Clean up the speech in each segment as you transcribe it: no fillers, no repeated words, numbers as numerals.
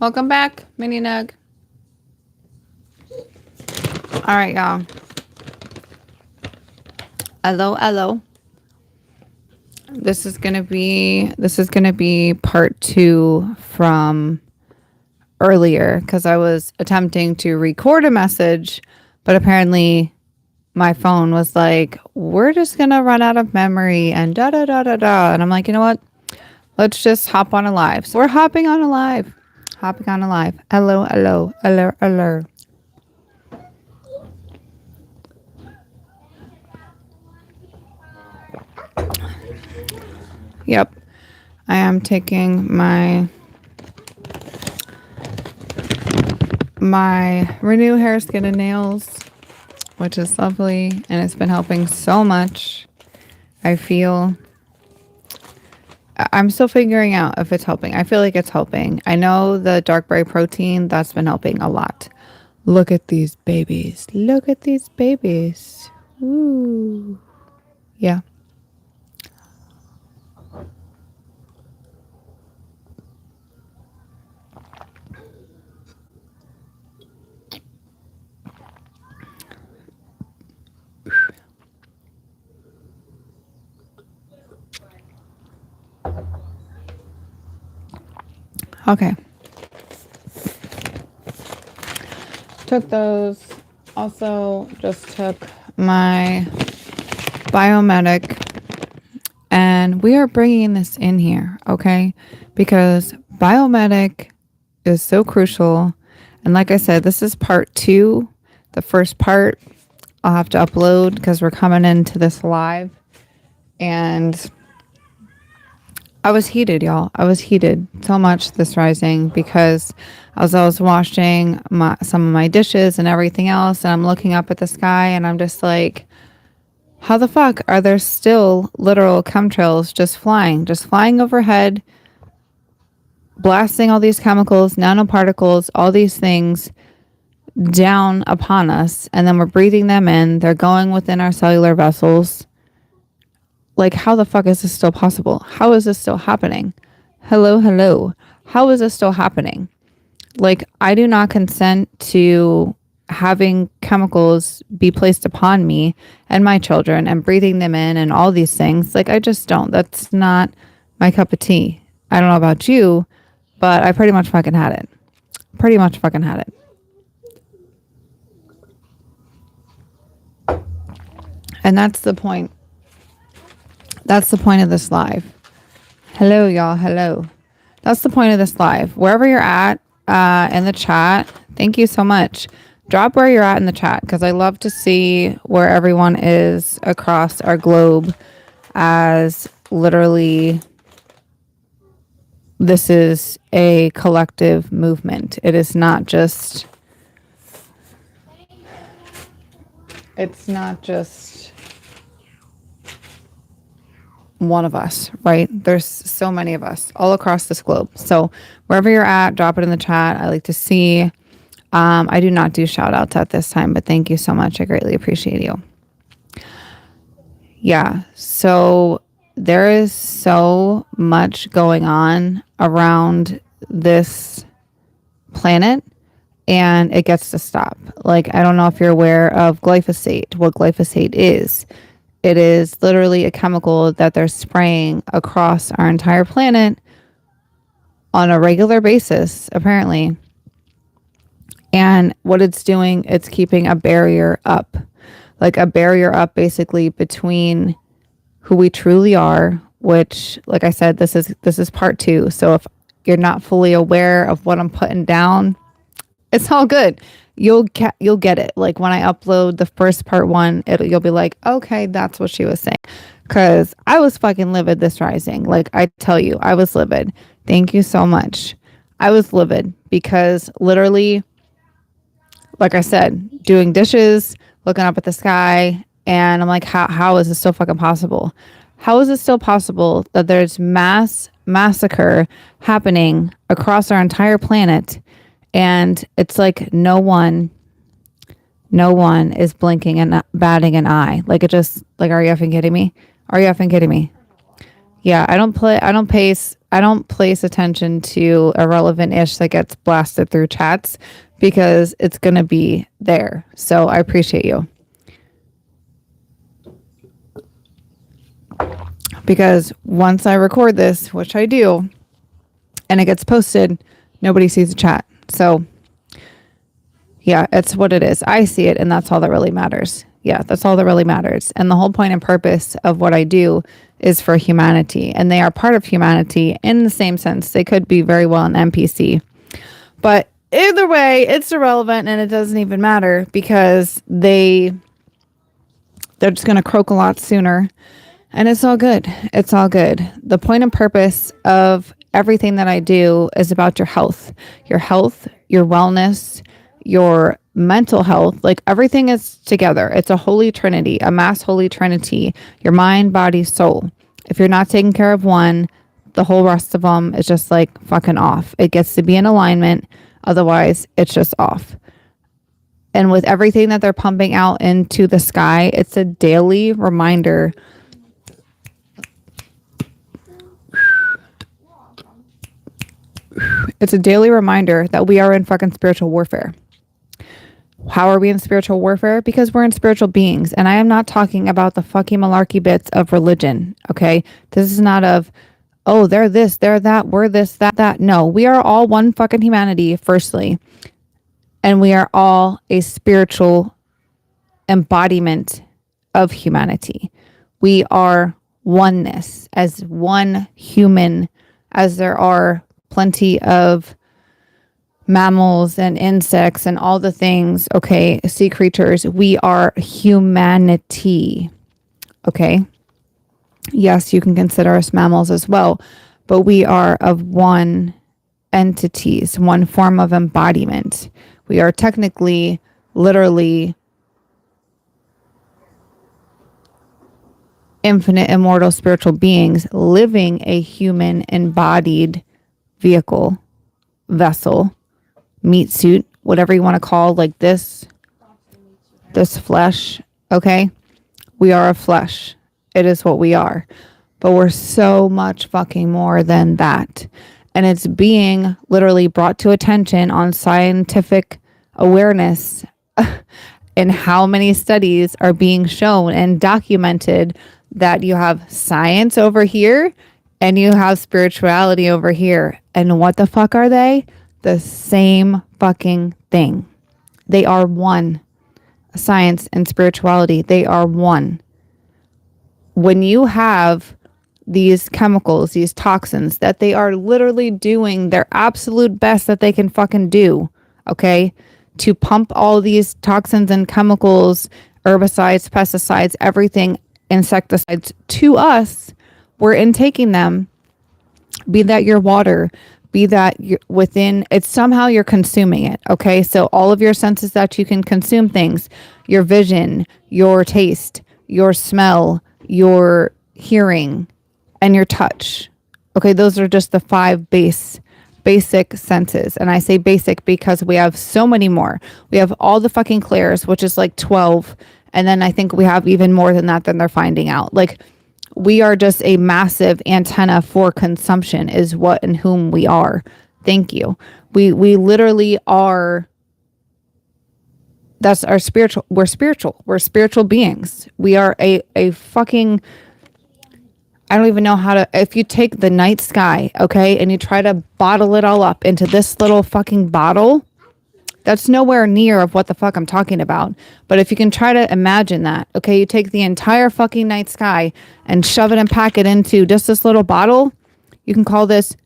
Welcome back, Mini Nug. All right, y'all. Hello. This is gonna be part 2 from earlier because I was attempting to record a message, but apparently my phone was like, "We're just gonna run out of memory," and da da da da da. And I'm like, you know what? Let's just hop on a live. So we're hopping on a live. Hello. Yep. I am taking my Renew Hair, Skin, and Nails, which is lovely, and it's been helping so much. I'm still figuring out if it's helping. I feel like it's helping. I know the dark berry protein, that's been helping a lot. Look at these babies. Ooh. Yeah. Okay. Took those. Also just took my Biomedic, and we are bringing this in here, okay? Because Biomedic is so crucial. And like I said, this is part 2. The first part I'll have to upload because we're coming into this live. And I was heated, y'all. I was heated so much this rising because as I was washing some of my dishes and everything else, and I'm looking up at the sky and I'm just like, how the fuck are there still literal chemtrails just flying overhead, blasting all these chemicals, nanoparticles, all these things down upon us, and then we're breathing them in. They're going within our cellular vessels. Like, how the fuck is this still possible? How is this still happening? Hello. How is this still happening? Like, I do not consent to having chemicals be placed upon me and my children and breathing them in and all these things. Like, I just don't. That's not my cup of tea. I don't know about you, but I pretty much fucking had it. And that's the point. That's the point of this live. Hello, y'all. Hello. That's the point of this live. Wherever you're at in the chat, thank you so much. Drop where you're at in the chat because I love to see where everyone is across our globe, as literally this is a collective movement. It's not just one of us, right? There's so many of us all across this globe. So wherever you're at, drop it in the chat. I like to see. I do not do shout outs at this time, but thank you so much. I greatly appreciate you. Yeah. So there is so much going on around this planet, and it gets to stop. Like, I don't know if you're aware of glyphosate, what glyphosate is. It is literally a chemical that they're spraying across our entire planet on a regular basis, apparently. And what it's doing, it's keeping a barrier up. Like a barrier up basically between who we truly are, which, like I said, this is part 2. So if you're not fully aware of what I'm putting down, it's all good. You'll get it. Like when I upload the first part 1, you'll be like, okay, that's what she was saying. Because I was fucking livid this rising. Like, I tell you, I was livid. Thank you so much. I was livid because literally, like I said, doing dishes, looking up at the sky, and I'm like, how is this still fucking possible? How is it still possible that there's massacre happening across our entire planet, and it's like no one is blinking and batting an eye? Like, it just, like, are you effing kidding me? Yeah, I don't I don't place attention to irrelevant ish that gets blasted through chats because it's going to be there. So I appreciate you. Because once I record this, which I do, and it gets posted, nobody sees the chat. So yeah, it's what it is. I see it, and that's all that really matters. Yeah, that's all that really matters. And the whole point and purpose of what I do is for humanity, and they are part of humanity in the same sense. They could be very well an NPC, but either way, it's irrelevant, and it doesn't even matter because they're just going to croak a lot sooner, and it's all good. It's all good. The point and purpose of everything that I do is about your health, your wellness, your mental health. Like everything is together. It's a holy trinity, a mass holy trinity, your mind, body, soul. If you're not taking care of one, the whole rest of them is just like fucking off. It gets to be in alignment. Otherwise, it's just off. And with everything that they're pumping out into the sky, it's a daily reminder. It's a daily reminder that we are in fucking spiritual warfare. How are we in spiritual warfare? Because we're in spiritual beings. And I am not talking about the fucking malarkey bits of religion. Okay. This is not of, oh, they're this, they're that, we're this, that. No, we are all one fucking humanity, firstly. And we are all a spiritual embodiment of humanity. We are oneness as one human, as there are plenty of mammals and insects and all the things, okay, sea creatures. We are humanity, okay? Yes, you can consider us mammals as well, but we are of one entities, one form of embodiment. We are technically, literally, infinite, immortal, spiritual beings living a human embodied vehicle, vessel, meat suit, whatever you want to call like this flesh. Okay. We are a flesh. It is what we are, but we're so much fucking more than that. And it's being literally brought to attention on scientific awareness and how many studies are being shown and documented that you have science over here and you have spirituality over here. And what the fuck are they? The same fucking thing. They are one. Science and spirituality, they are one. When you have these chemicals, these toxins, that they are literally doing their absolute best that they can fucking do, okay, to pump all these toxins and chemicals, herbicides, pesticides, everything, insecticides to us, we're intaking them, be that your water, be that within, it's somehow you're consuming it, okay? So all of your senses that you can consume things, your vision, your taste, your smell, your hearing, and your touch. Okay, those are just the 5 basic senses. And I say basic because we have so many more. We have all the fucking clairs, which is like 12. And then I think we have even more than that than they're finding out. Like, we are just a massive antenna for consumption is what and whom we are. Thank you. We literally are. That's our spiritual. We're spiritual. We're spiritual beings. We are a fucking, I don't even know how to, if you take the night sky, okay, and you try to bottle it all up into this little fucking bottle, that's nowhere near of what the fuck I'm talking about. But if you can try to imagine that, okay, you take the entire fucking night sky and shove it and pack it into just this little bottle, you can call this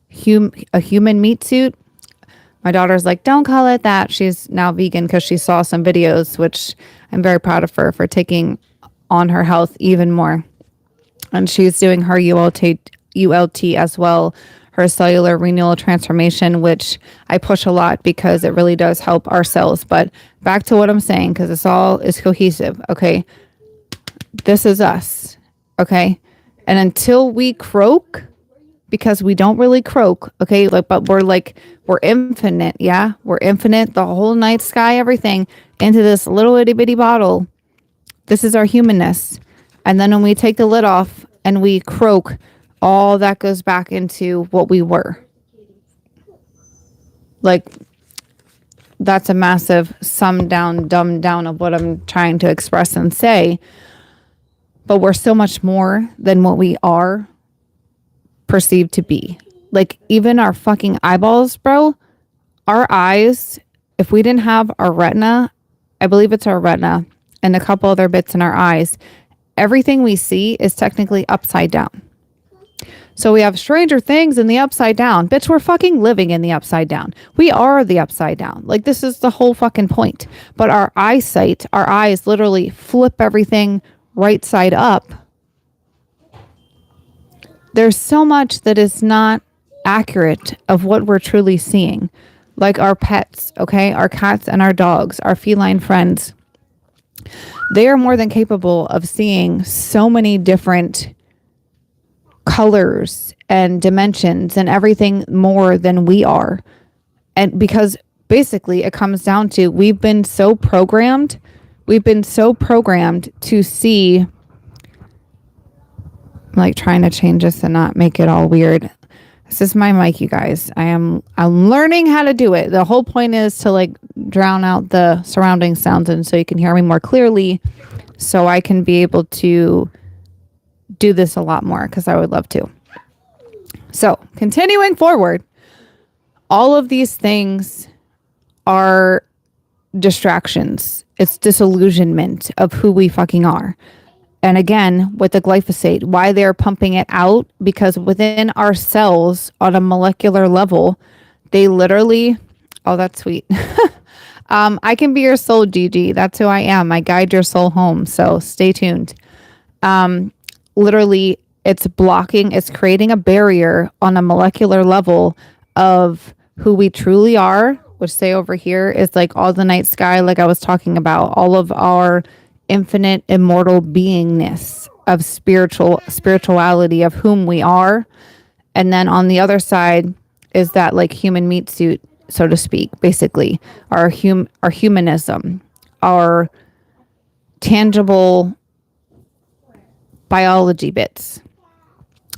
a human meat suit. My daughter's like, don't call it that. She's now vegan because she saw some videos, which I'm very proud of her for taking on her health even more. And she's doing her ULT as well, her cellular renewal transformation, which I push a lot because it really does help our cells. But back to what I'm saying, because this all is cohesive, okay? This is us, okay? And until we croak, because we don't really croak, okay? Like, but we're infinite, yeah? We're infinite, the whole night sky, everything, into this little itty bitty bottle. This is our humanness. And then when we take the lid off and we croak, all that goes back into what we were. Like, that's a massive dumbed down of what I'm trying to express and say. But we're so much more than what we are perceived to be. Like, even our fucking eyeballs, bro, our eyes, if we didn't have our retina, I believe it's our retina and a couple other bits in our eyes, everything we see is technically upside down. So we have Stranger Things in the upside down. Bitch, we're fucking living in the upside down. We are the upside down. Like, this is the whole fucking point. But our eyesight, our eyes literally flip everything right side up. There's so much that is not accurate of what we're truly seeing. Like our pets, okay? Our cats and our dogs, our feline friends. They are more than capable of seeing so many different colors and dimensions and everything more than we are. And because basically it comes down to we've been so programmed to see. I'm like trying to change this and not make it all weird. This is my mic, you guys. I'm learning how to do it. The whole point is to like drown out the surrounding sounds and so you can hear me more clearly, so I can be able to do this a lot more, because I would love to. So continuing forward, all of these things are distractions. It's disillusionment of who we fucking are. And again, with the glyphosate, why they're pumping it out, because within our cells on a molecular level, they literally, oh, that's sweet. I can be your Soul Gigi. That's who I am. I guide your soul home. So stay tuned. Literally, it's creating a barrier on a molecular level of who we truly are, which say over here is like all the night sky, like I was talking about, all of our infinite immortal beingness of spirituality of whom we are. And then on the other side is that like human meat suit, so to speak, basically our humanism, our tangible biology bits.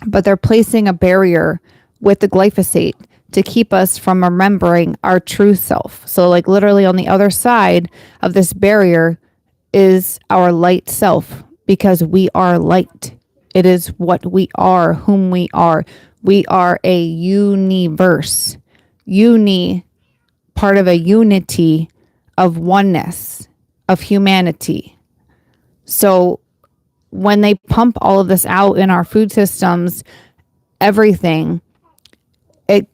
But they're placing a barrier with the glyphosate to keep us from remembering our true self. So like literally on the other side of this barrier is our light self, because we are light. It is what we are, whom we are. We are a universe. Part of a unity of oneness, of humanity. So when they pump all of this out in our food systems, everything, it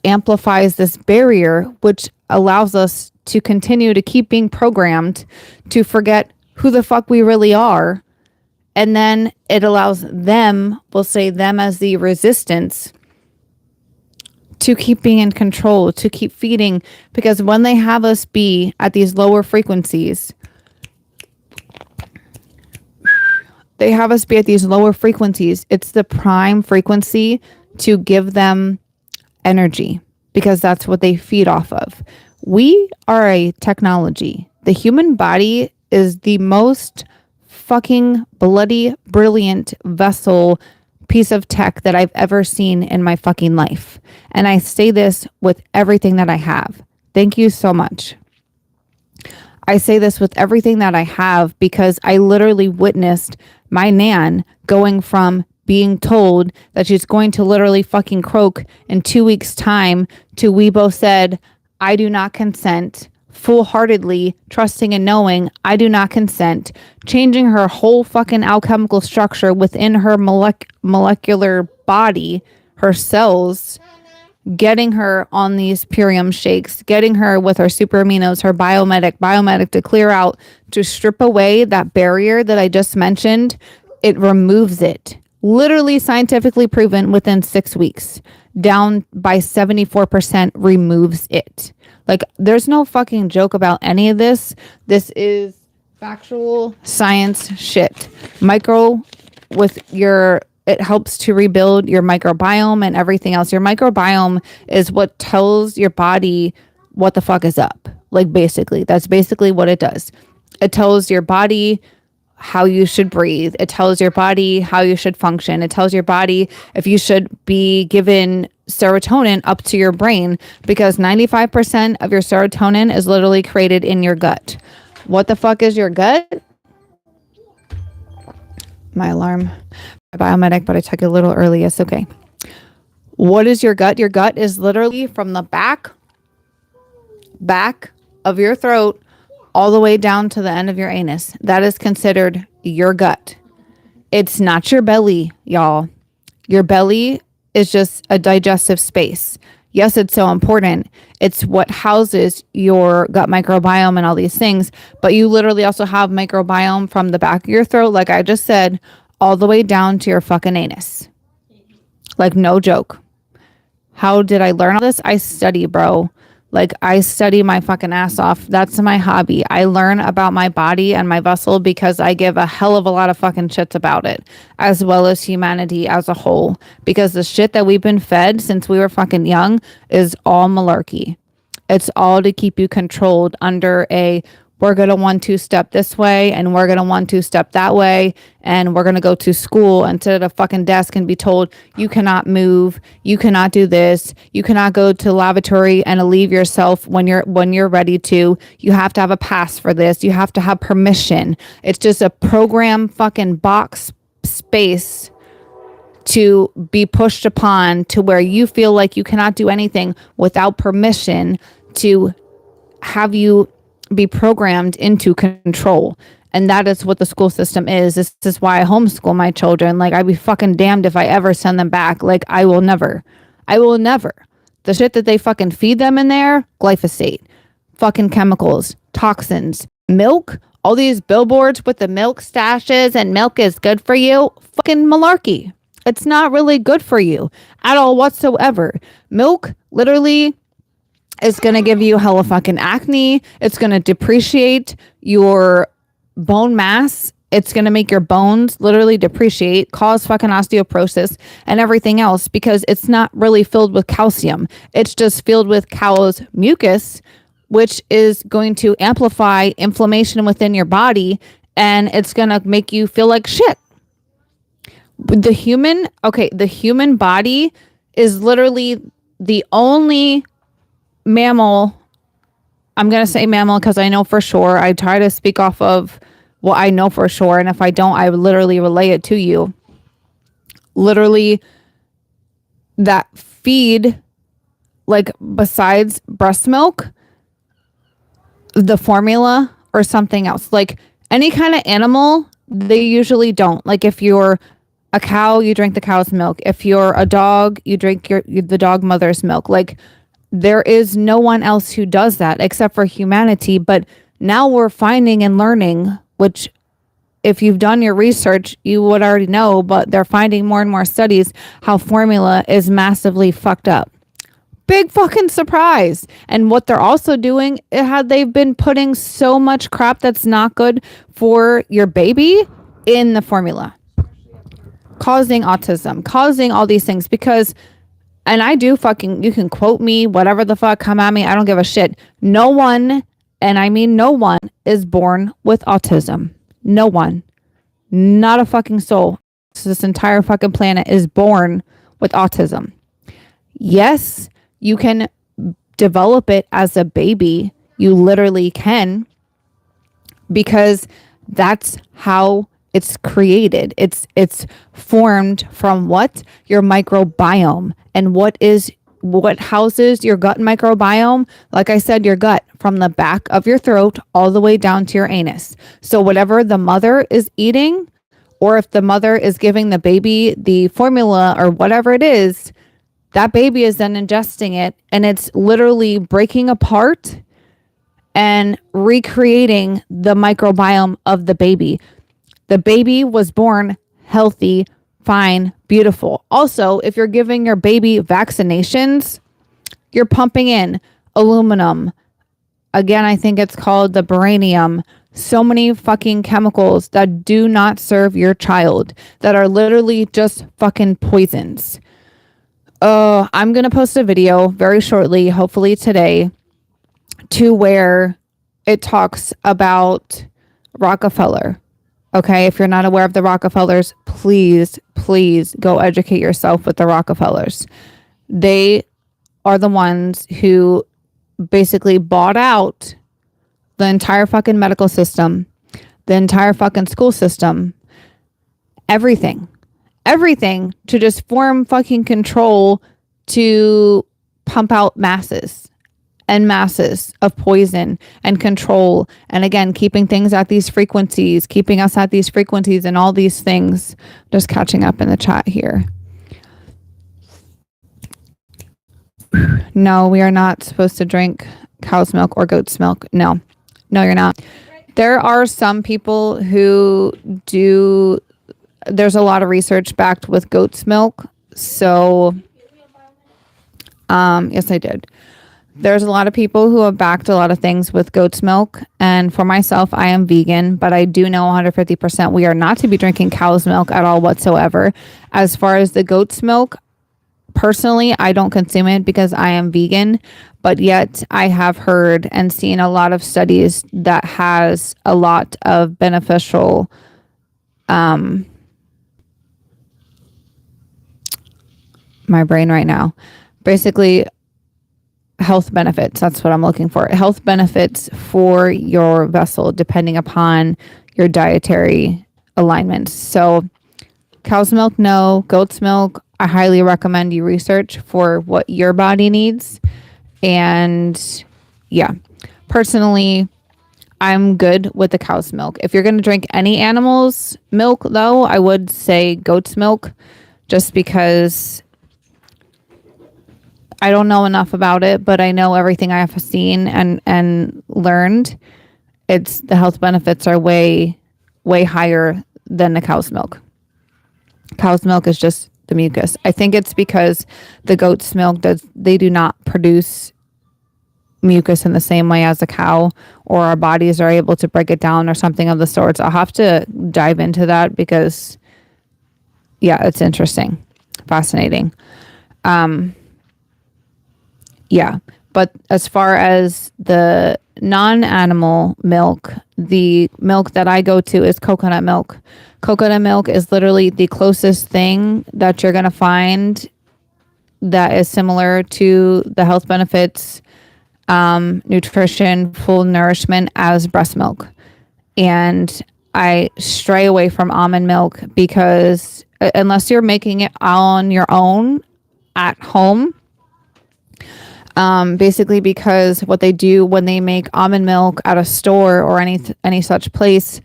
amplifies this barrier, which allows us to continue to keep being programmed to forget who the fuck we really are. And then it allows them, we'll say them as the resistance, to keep being in control, to keep feeding. Because when they have us be at these lower frequencies, it's the prime frequency to give them energy, because that's what they feed off of. We are a technology. The human body is the most fucking bloody, brilliant vessel piece of tech that I've ever seen in my fucking life. And I say this with everything that I have. Thank you so much. I say this with everything that I have because I literally witnessed my Nan going from being told that she's going to literally fucking croak in 2 weeks' time to we both said, I do not consent, full-heartedly trusting and knowing I do not consent, changing her whole fucking alchemical structure within her molecular body, her cells, getting her on these Purium shakes, getting her with her super aminos, her biomatic to clear out, to strip away that barrier that I just mentioned. It removes it. Literally scientifically proven within 6 weeks. Down by 74% removes it. Like, there's no fucking joke about any of this. This is factual science shit. It helps to rebuild your microbiome and everything else. Your microbiome is what tells your body what the fuck is up. Like, basically, that's basically what it does. It tells your body how you should breathe. It tells your body how you should function. It tells your body if you should be given serotonin up to your brain, because 95% of your serotonin is literally created in your gut. What the fuck is your gut? My alarm. My biomedic, but I took it a little early. It's okay. What is your gut? Your gut is literally from the back of your throat all the way down to the end of your anus. That is considered your gut. It's not your belly, y'all. Your belly is just a digestive space. Yes, it's so important. It's what houses your gut microbiome and all these things. But you literally also have microbiome from the back of your throat, like I just said, all the way down to your fucking anus. Like, no joke. How did I learn all this? I study, bro. Like, I study my fucking ass off. That's my hobby. I learn about my body and my vessel because I give a hell of a lot of fucking shits about it, as well as humanity as a whole. Because the shit that we've been fed since we were fucking young is all malarkey. It's all to keep you controlled under a, we're going to 1-2 step this way, and we're going to 1-2 step that way, and we're going to go to school and sit at a fucking desk and be told, you cannot move, you cannot do this, you cannot go to the lavatory and leave yourself when you're ready to. You have to have a pass for this. You have to have permission. It's just a program fucking box space to be pushed upon to where you feel like you cannot do anything without permission, to have you be programmed into control. And that is what the school system is. This is why I homeschool my children. Like, I'd be fucking damned if I ever send them back. Like, I will never. The shit that they fucking feed them in there, glyphosate, fucking chemicals, toxins, milk, all these billboards with the milk stashes and milk is good for you, fucking malarkey. It's not really good for you at all whatsoever. Milk literally is going to give you hella fucking acne. It's going to depreciate your bone mass. It's going to make your bones literally depreciate, cause fucking osteoporosis and everything else, because it's not really filled with calcium. It's just filled with cow's mucus, which is going to amplify inflammation within your body, and it's going to make you feel like shit. The human body is literally the only mammal. I'm going to say mammal because I know for sure. I try to speak off of what I know for sure. And if I don't, I literally relay it to you. Literally, that feed, like, besides breast milk, the formula or something else. Like, any kind of animal, they usually don't. Like, if you're a cow, you drink the cow's milk. If you're a dog, you drink the dog mother's milk. Like, there is no one else who does that except for humanity. But now we're finding and learning, which if you've done your research, you would already know, but they're finding more and more studies how formula is massively fucked up. Big fucking surprise. And what they're also doing, they've been putting so much crap that's not good for your baby in the formula, causing autism, causing all these things. Because, and I do fucking, you can quote me, whatever the fuck, come at me, I don't give a shit. No one, and I mean no one, is born with autism. No one. Not a fucking soul. So this entire fucking planet is born with autism. Yes, you can develop it as a baby. You literally can, because that's how it's created. It's formed from what? Your microbiome. And what houses your gut microbiome? Like I said, your gut, from the back of your throat all the way down to your anus. So whatever the mother is eating, or if the mother is giving the baby the formula or whatever it is, that baby is then ingesting it, and it's literally breaking apart and recreating the microbiome of the baby. The baby was born healthy, fine, beautiful. Also, if you're giving your baby vaccinations, you're pumping in aluminum. Again, I think it's called the beranium. So many fucking chemicals that do not serve your child, that are literally just fucking poisons. I'm going to post a video very shortly, hopefully today, to where it talks about Rockefeller. Okay, if you're not aware of the Rockefellers, please, please go educate yourself with the Rockefellers. They are the ones who basically bought out the entire fucking medical system, the entire fucking school system, everything to just form fucking control to pump out masses and masses of poison and control. And again, keeping things at these frequencies, keeping us at these frequencies and all these things. Just catching up in the chat here. No, we are not supposed to drink cow's milk or goat's milk. No, you're not. There are some people who do. There's a lot of research backed with goat's milk. So, yes, I did. There's a lot of people who have backed a lot of things with goat's milk. And for myself, I am vegan, but I do know 150% we are not to be drinking cow's milk at all whatsoever. As far as the goat's milk, personally, I don't consume it because I am vegan, but yet I have heard and seen a lot of studies that has a lot of beneficial, my brain right now, basically health benefits. That's what I'm looking for. Health benefits for your vessel, depending upon your dietary alignments. So cow's milk, no. Goat's milk, I highly recommend you research for what your body needs. And yeah, personally, I'm good with the cow's milk. If you're going to drink any animal's milk, though, I would say goat's milk, just because I don't know enough about it, but I know everything I have seen and learned. It's the health benefits are way higher than the cow's milk. Cow's milk is just the mucus. I think it's because the goat's milk they do not produce mucus in the same way as a cow, or our bodies are able to break it down or something of the sorts. I'll have to dive into that because yeah, it's interesting, fascinating. Yeah, but as far as the non-animal milk, the milk that I go to is coconut milk. Coconut milk is literally the closest thing that you're going to find that is similar to the health benefits, nutrition, full nourishment as breast milk. And I stray away from almond milk because unless you're making it on your own at home, basically because what they do when they make almond milk at a store or any such place,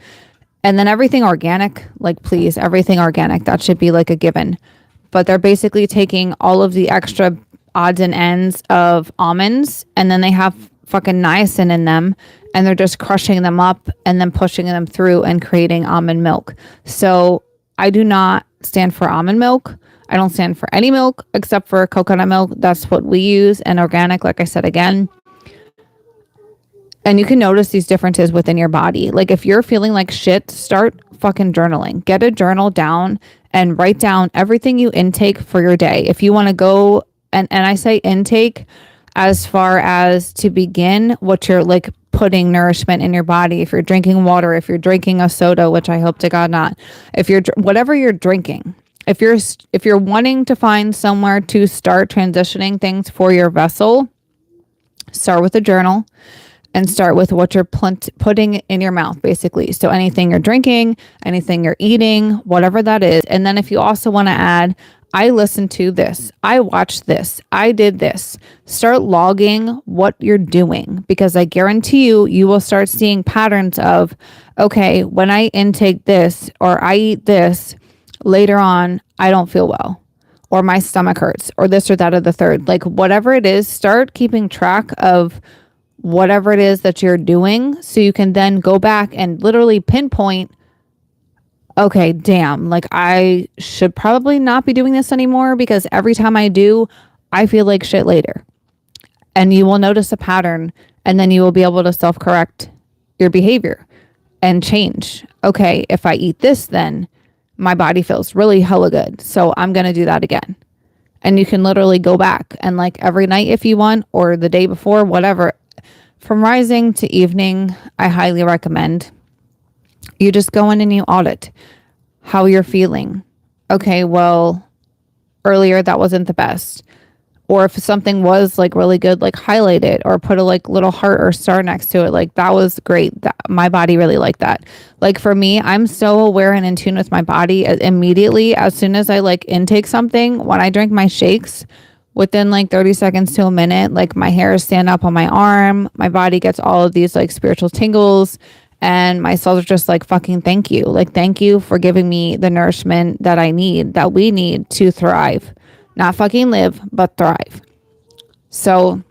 and then everything organic, like please, everything organic, that should be like a given. But they're basically taking all of the extra odds and ends of almonds, and then they have fucking niacin in them, and they're just crushing them up and then pushing them through and creating almond milk. So I do not stand for almond milk. I don't stand for any milk except for coconut milk. That's what we use, and organic, like I said again. And you can notice these differences within your body. Like if you're feeling like shit, start fucking journaling. Get a journal down and write down everything you intake for your day. If you want to go, and I say intake as far as to begin what you're like putting nourishment in your body. If you're drinking water, if you're drinking a soda, which I hope to God not, if you're whatever you're drinking, if you're wanting to find somewhere to start transitioning things for your vessel, start with a journal and start with what you're putting in your mouth, basically. So anything you're drinking, anything you're eating, whatever that is. And then if you also want to add, I listened to this, I watched this, I did this. Start logging what you're doing, because I guarantee you will start seeing patterns of, okay, when I intake this or I eat this, later on, I don't feel well, or my stomach hurts, or this or that or the third. Like whatever it is, start keeping track of whatever it is that you're doing, so you can then go back and literally pinpoint, okay, damn, like I should probably not be doing this anymore, because every time I do, I feel like shit later. And you will notice a pattern, and then you will be able to self-correct your behavior and change. Okay, if I eat this, then my body feels really hella good, so I'm going to do that again. And you can literally go back and like every night if you want, or the day before, whatever, from rising to evening, I highly recommend. You just go in and you audit how you're feeling. Okay, well, earlier that wasn't the best. Or if something was like really good, like highlight it or put a like little heart or star next to it. Like that was great. My body really liked that. Like for me, I'm so aware and in tune with my body immediately. As soon as I like intake something, when I drink my shakes, within like 30 seconds to a minute, like my hairs stand up on my arm. My body gets all of these like spiritual tingles. And my cells are just like, fucking thank you. Like, thank you for giving me the nourishment that I need, that we need to thrive. Not fucking live, but thrive. So,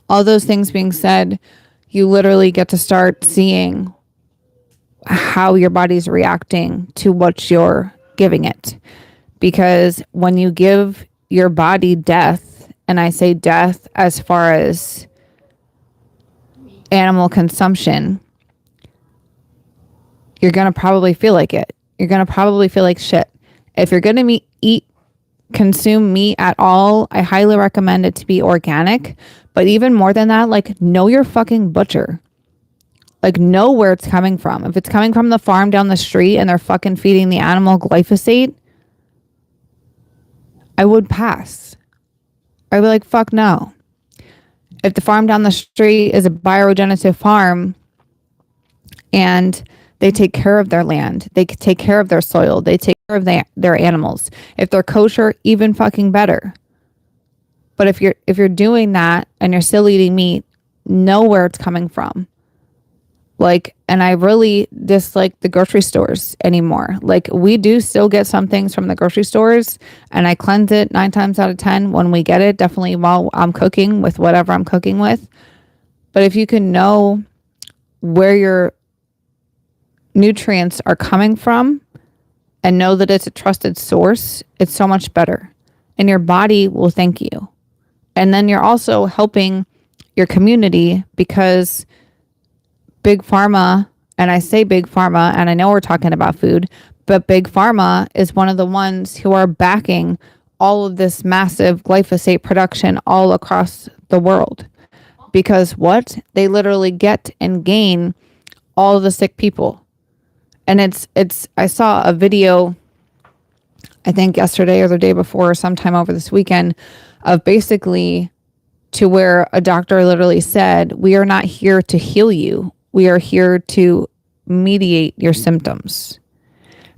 all those things being said, you literally get to start seeing how your body's reacting to what you're giving it. Because when you give your body death, and I say death as far as animal consumption, you're going to probably feel like it. You're going to probably feel like shit. If you're going to consume meat at all, I highly recommend it to be organic. But even more than that, like, know your fucking butcher. Like, know where it's coming from. If it's coming from the farm down the street and they're fucking feeding the animal glyphosate, I would pass. I'd be like, fuck no. If the farm down the street is a bioregenerative farm and they take care of their land, they take care of their soil, they take care of their animals. If they're kosher, even fucking better. But if you're doing that and you're still eating meat, know where it's coming from. Like, and I really dislike the grocery stores anymore. Like, we do still get some things from the grocery stores, and I cleanse it 9 times out of 10 when we get it, definitely while I'm cooking with whatever I'm cooking with. But if you can know where your nutrients are coming from and know that it's a trusted source, it's so much better. And your body will thank you. And then you're also helping your community, because Big Pharma, and I say Big Pharma, and I know we're talking about food, but Big Pharma is one of the ones who are backing all of this massive glyphosate production all across the world. Because what? They literally get and gain all of the sick people. And I saw a video, I think yesterday or the day before, or sometime over this weekend, of basically to where a doctor literally said, we are not here to heal you. We are here to mediate your symptoms,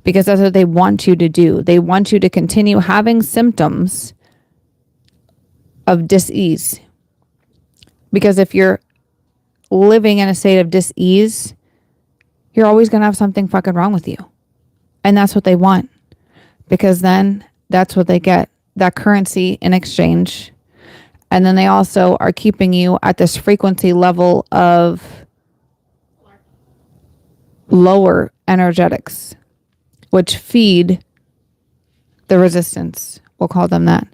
because that's what they want you to do. They want you to continue having symptoms of dis-ease. Because if you're living in a state of dis-ease, you're always going to have something fucking wrong with you. And that's what they want, because then that's what they get, that currency in exchange. And then they also are keeping you at this frequency level of lower energetics, which feed the resistance. We'll call them that.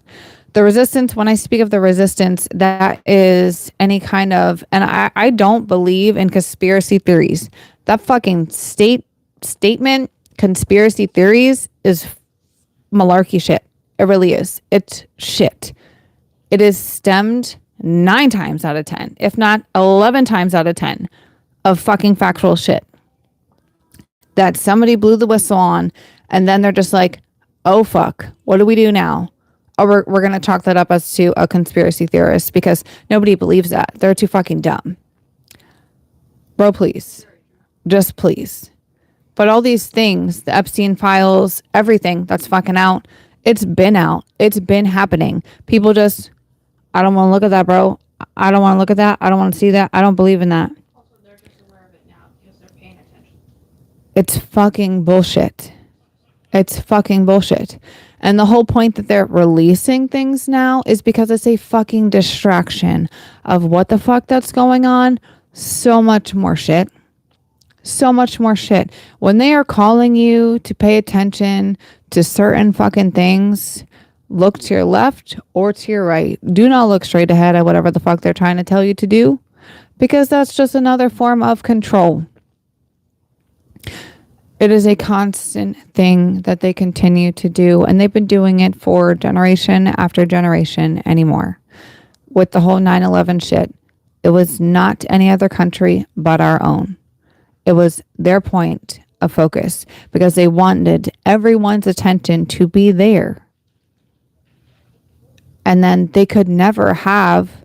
The resistance, when I speak of the resistance, that is any kind of, and I don't believe in conspiracy theories. That fucking statement, conspiracy theories, is malarkey shit. It really is. It's shit. It is stemmed 9 times out of 10, if not 11 times out of 10, of fucking factual shit that somebody blew the whistle on, and then they're just like, oh fuck, what do we do now? Or we're going to chalk that up as to a conspiracy theorist, because nobody believes that. They're too fucking dumb. Bro, please. Just please. But all these things, the Epstein files, everything that's fucking out, it's been out. It's been happening. People just, I don't want to look at that, bro. I don't want to look at that. I don't want to see that. I don't believe in that. Also, they're just aware of it now because they're paying attention. It's fucking bullshit. It's fucking bullshit. And the whole point that they're releasing things now is because it's a fucking distraction of what the fuck that's going on. So much more shit. So much more shit. When they are calling you to pay attention to certain fucking things, look to your left or to your right. Do not look straight ahead at whatever the fuck they're trying to tell you to do, because that's just another form of control. It is a constant thing that they continue to do, and they've been doing it for generation after generation anymore. With the whole 9/11 shit, it was not any other country but our own. It was their point of focus because they wanted everyone's attention to be there. And then they could never have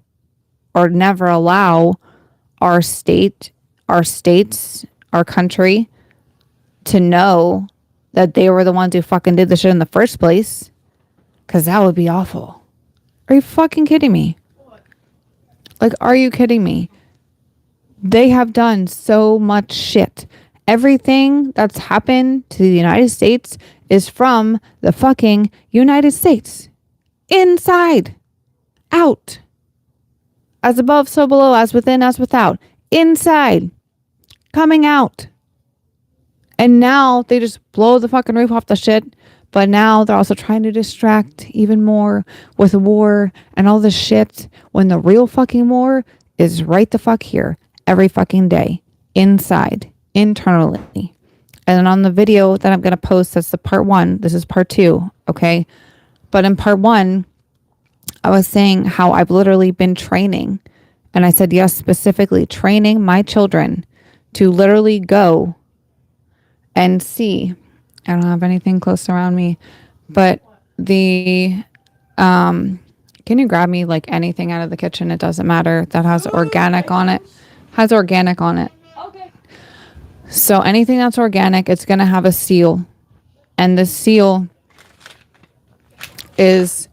or never allow our state, our states, our country to know that they were the ones who fucking did the shit in the first place. Because that would be awful. Are you fucking kidding me? Like, are you kidding me? They have done so much shit. Everything that's happened to the United States is from the fucking United States. Inside. Out. As above, so below. As within, as without. Inside. Coming out. And now they just blow the fucking roof off the shit. But now they're also trying to distract even more with war and all this shit when the real fucking war is right the fuck here every fucking day. Inside. Internally. And then on the video that I'm going to post, that's the part 1. This is part 2. Okay. But in part 1, I was saying how I've literally been training. And I said, yes, specifically training my children to literally go and see. I don't have anything close around me, but can you grab me like anything out of the kitchen? It doesn't matter. That has organic on it. Has organic on it. Okay. So anything that's organic, it's going to have a seal. And the seal is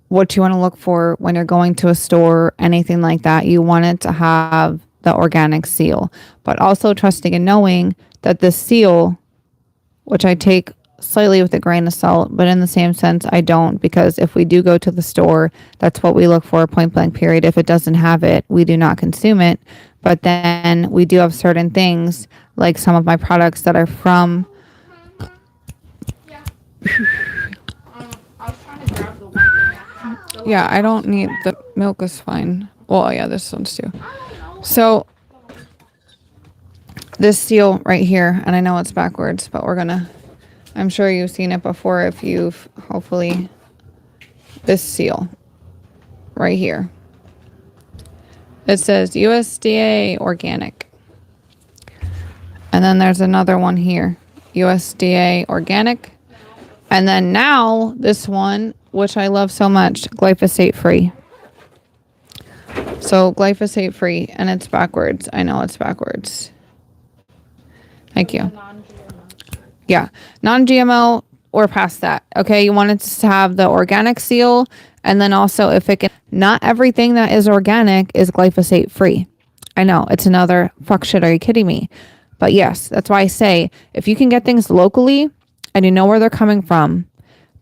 what you want to look for when you're going to a store, anything like that. You want it to have the organic seal, but also trusting and knowing that the seal, which I take slightly with a grain of salt, but in the same sense, I don't, because if we do go to the store, that's what we look for, point blank period. If it doesn't have it, we do not consume it. But then we do have certain things, like some of my products that are from... Yeah. I was trying to grab the one thing. Yeah, I don't need... The milk is fine. Well, yeah, this one's too. So... this seal right here, and I know it's backwards, but we're gonna, I'm sure you've seen it before if you've, hopefully, this seal right here. It says USDA organic. And then there's another one here, USDA organic. And then now this one, which I love so much, glyphosate free. So glyphosate free, and it's backwards. I know it's backwards. Thank you. Yeah. Non-GMO or past that. Okay. You want it to have the organic seal. And then also if it can, not everything that is organic is glyphosate free. I know it's another fuck shit. Are you kidding me? But yes, that's why I say if you can get things locally and you know where they're coming from,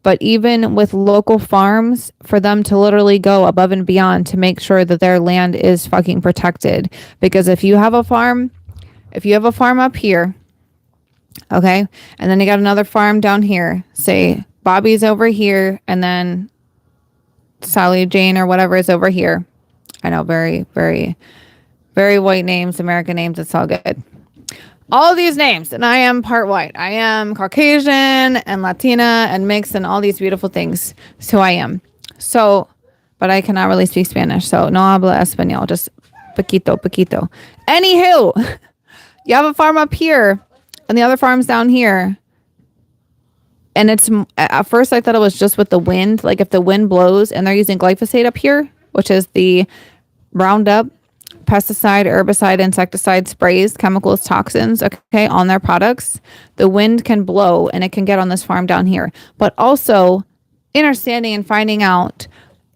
but even with local farms, for them to literally go above and beyond to make sure that their land is fucking protected. Because if you have a farm up here, okay, and then you got another farm down here, say Bobby's over here, and then Sally Jane or whatever is over here. I know, very, very, very white names, American names, it's all good. All these names, and I am part white. I am Caucasian and Latina and mixed and all these beautiful things. So I am. So, but I cannot really speak Spanish, so no habla español, just poquito, poquito. Anywho, you have a farm up here and the other farm's down here. And it's, at first I thought it was just with the wind. Like if the wind blows and they're using glyphosate up here, which is the Roundup, pesticide, herbicide, insecticide sprays, chemicals, toxins, okay, on their products, the wind can blow and it can get on this farm down here. But also understanding and finding out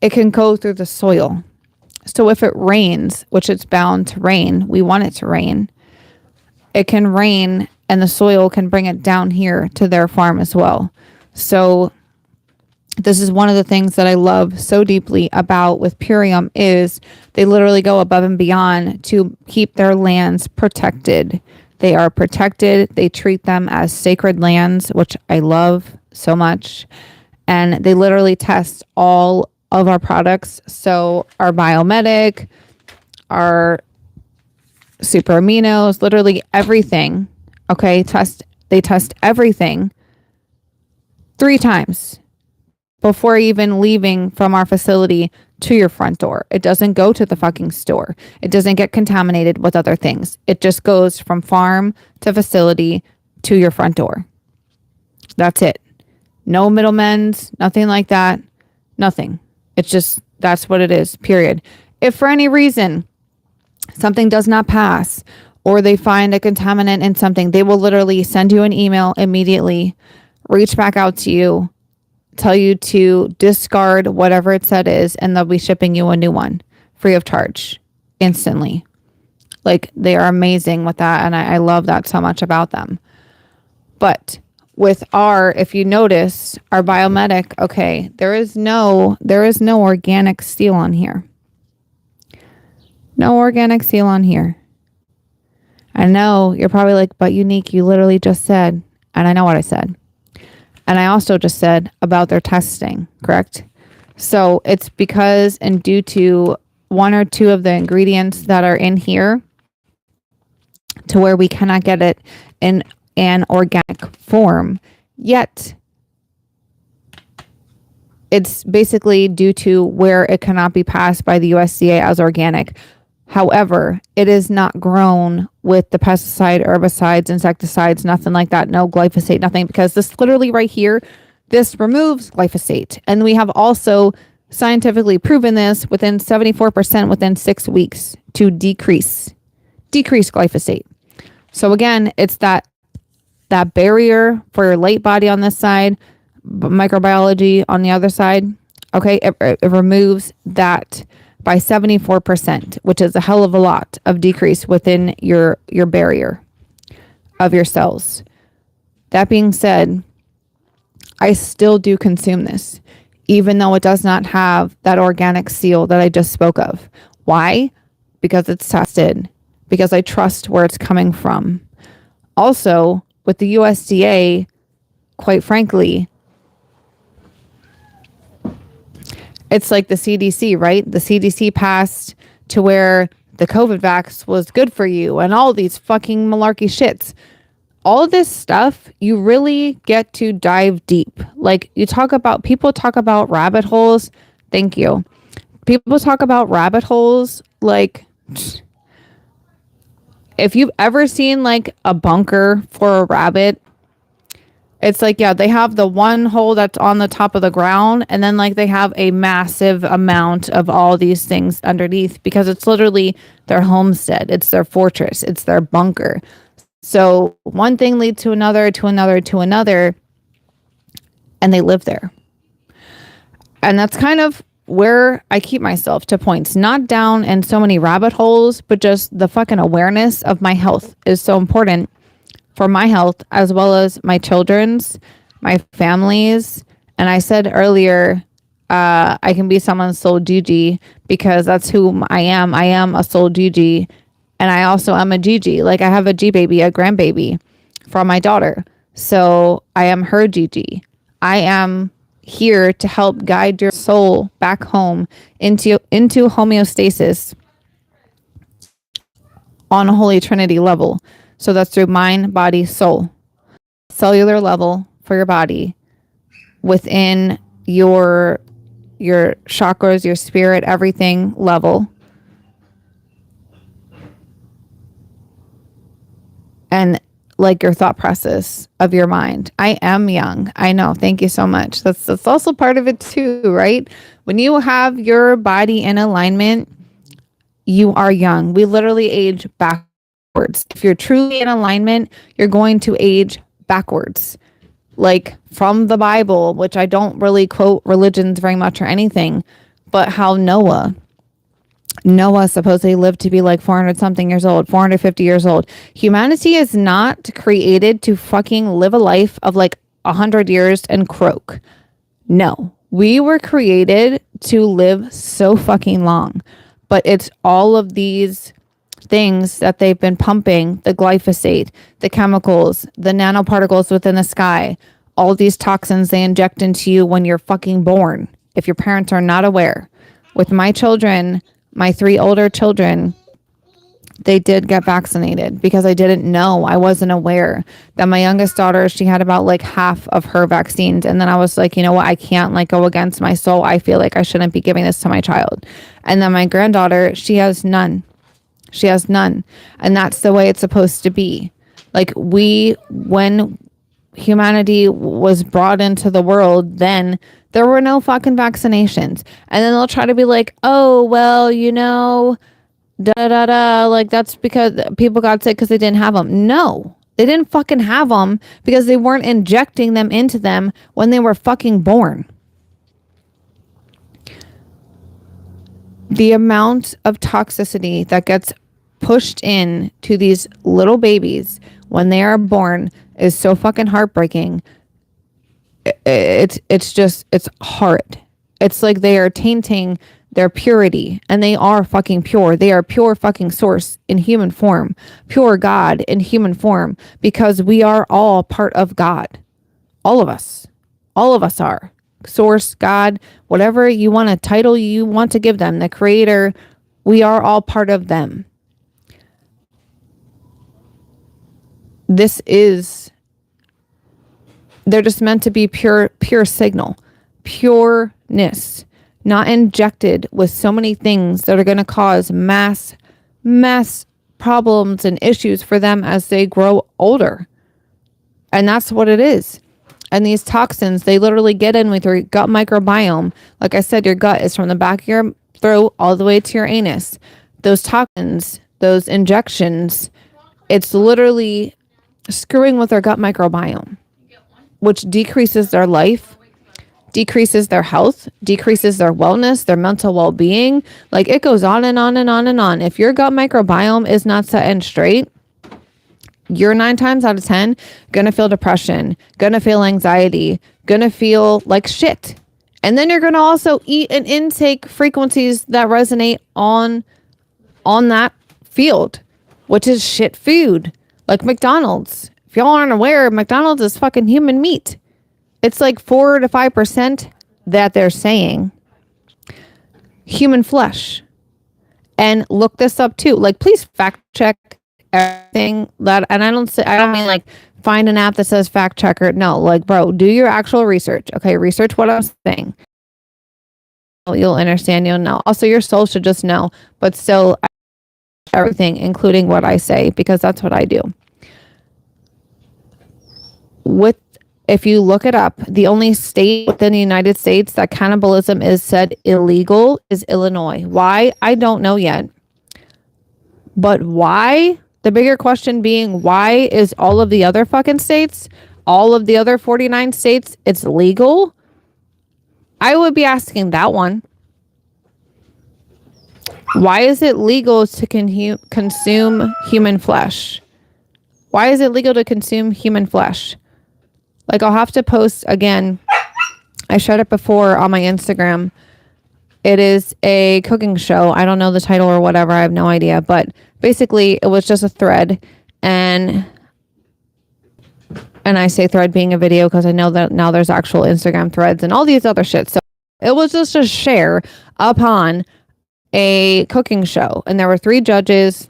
it can go through the soil. So if it rains, which it's bound to rain, we want it to rain, it can rain and the soil can bring it down here to their farm as well. So this is one of the things that I love so deeply about with Purium is they literally go above and beyond to keep their lands protected. They are protected. They treat them as sacred lands, which I love so much. And they literally test all of our products. So our Biomedic, our super aminos, literally everything. Okay, they test everything 3 times before even leaving from our facility to your front door. It doesn't go to the fucking store. It doesn't get contaminated with other things. It just goes from farm to facility to your front door. That's it. No middlemen, nothing like that. Nothing. It's just, that's what it is, period. If for any reason something does not pass or they find a contaminant in something, they will literally send you an email immediately, reach back out to you, tell you to discard whatever it said is, and they'll be shipping you a new one free of charge instantly. Like, they are amazing with that, and I love that so much about them. But with our, if you notice, our Biomedic, okay, there is no organic steel on here. No organic steel on here. I know you're probably like, but Unique, you literally just said, and I know what I said. And I also just said about their testing, correct? So it's because and due to one or two of the ingredients that are in here to where we cannot get it in an organic form, yet it's basically due to where it cannot be passed by the USDA as organic. However, it is not grown with the pesticide, herbicides, insecticides, nothing like that. No glyphosate, nothing, because this literally right here, this removes glyphosate. And we have also scientifically proven this within 74% within 6 weeks to decrease glyphosate. So again, it's that barrier for your late body on this side, microbiology on the other side. Okay, it removes that by 74%, which is a hell of a lot of decrease within your barrier of your cells. That being said, I still do consume this, even though it does not have that organic seal that I just spoke of. Why? Because it's tested, because I trust where it's coming from. Also, with the USDA, quite frankly, it's like the CDC, right? The CDC passed to where the COVID vax was good for you and all these fucking malarkey shits. All of this stuff, you really get to dive deep. Like, people talk about rabbit holes. Thank you. People talk about rabbit holes. Like, if you've ever seen like a bunker for a rabbit, it's like, yeah, they have the one hole that's on the top of the ground, and then like they have a massive amount of all these things underneath, because it's literally their homestead. It's their fortress. It's their bunker. So one thing leads to another, to another, to another, and they live there. And that's kind of where I keep myself, to points, not down in so many rabbit holes, but just the fucking awareness of my health is so important for my health, as well as my children's, my family's. And I said earlier, I can be someone's Soul Gigi, because that's who I am. I am a Soul Gigi. And I also am a Gigi. Like, I have a G baby, a grandbaby from my daughter. So I am her Gigi. I am here to help guide your soul back home into homeostasis on a Holy Trinity level. So that's through mind, body, soul. Cellular level for your body, within your chakras, your spirit, everything level. And like your thought process of your mind. I am young. I know. Thank you so much. That's also part of it too, right? When you have your body in alignment, you are young. We literally age backwards. If you're truly in alignment, you're going to age backwards. Like from the Bible, which I don't really quote religions very much or anything, but how Noah supposedly lived to be like 400 something years old, 450 years old. Humanity is not created to fucking live a life of like 100 years and croak. No, we were created to live so fucking long, but it's all of these things that they've been pumping, the glyphosate, the chemicals, the nanoparticles within the sky, all these toxins they inject into you when you're fucking born, if your parents are not aware. With my children, my 3 older children, they did get vaccinated because I didn't know. I wasn't aware that my youngest daughter, she had about like half of her vaccines. And then I was like, you know what? I can't like go against my soul. I feel like I shouldn't be giving this to my child. And then my granddaughter, she has none. She has none. And that's the way it's supposed to be. Like when humanity was brought into the world, then there were no fucking vaccinations. And then they'll try to be like, oh, well, you know, da da da, like that's because people got sick because they didn't have them. No, they didn't fucking have them because they weren't injecting them into them when they were fucking born. The amount of toxicity that gets pushed in to these little babies when they are born is so fucking heartbreaking. It's hard. It's like they are tainting their purity, and they are fucking pure. They are pure fucking source in human form, pure God in human form, because we are all part of God. All of us are source, God, whatever you want a title you want to give them, the creator, we are all part of them. They're just meant to be pure signal, pureness, not injected with so many things that are going to cause mass problems and issues for them as they grow older. And that's what it is. And these toxins, they literally get in with your gut microbiome. Like I said, your gut is from the back of your throat all the way to your anus. Those toxins, those injections, it's literally screwing with their gut microbiome, which decreases their life, decreases their health, decreases their wellness, their mental well-being. Like it goes on and on and on and on. If your gut microbiome is not set in straight, you're 9 times out of 10 gonna feel depression, gonna feel anxiety, gonna feel like shit. And then you're gonna also eat and intake frequencies that resonate on that field, which is shit food, like McDonald's. If y'all aren't aware, McDonald's is fucking human meat. It's like 4 to 5% that they're saying human flesh. And look this up too. Like, please fact check everything that, and I don't mean like find an app that says fact checker. No, like, bro, do your actual research. Okay, research what I'm saying. You'll understand. You'll know. Also, your soul should just know. But still, everything, including what I say, because that's what I do. If you look it up, the only state within the United States that cannibalism is said illegal is Illinois. Why? I don't know yet. But why? The bigger question being, why is all of the other fucking states, all of the other 49 states, it's legal? I would be asking that one. Why is it legal to consume human flesh? Why is it legal to consume human flesh? Like, I'll have to post again. I shared it before on my Instagram. It is a cooking show. I don't know the title or whatever. I have no idea. But basically, it was just a thread. And I say thread being a video because I know that now there's actual Instagram threads and all these other shit. So it was just a share upon a cooking show. And there were 3 judges.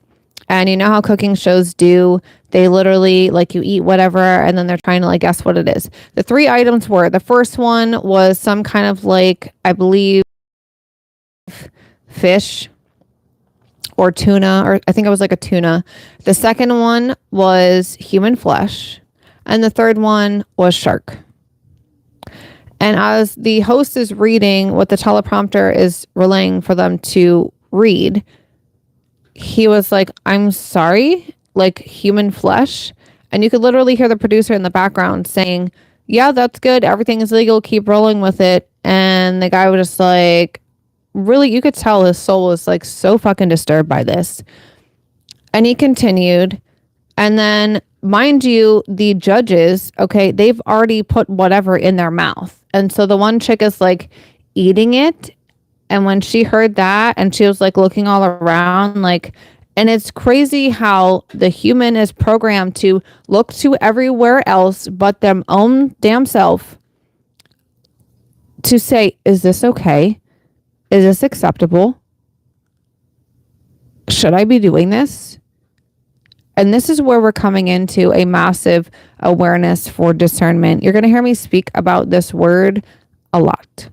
And you know how cooking shows do. They literally, like, you eat whatever, and then they're trying to, like, guess what it is. The 3 items were, the first one was some kind of, like, I believe, fish or tuna, or I think it was like a tuna. The second one was human flesh. And the third one was shark. And as the host is reading what the teleprompter is relaying for them to read, he was like, I'm sorry, like human flesh. And you could literally hear the producer in the background saying, yeah, that's good. Everything is legal. Keep rolling with it. And the guy was just like, really, you could tell his soul was like so fucking disturbed by this. And he continued. And then, mind you, the judges, okay, they've already put whatever in their mouth. And so the one chick is like eating it. And when she heard that, and she was like looking all around, like, and it's crazy how the human is programmed to look to everywhere else but their own damn self to say, is this okay? Is this acceptable? Should I be doing this? And this is where we're coming into a massive awareness for discernment. You're going to hear me speak about this word a lot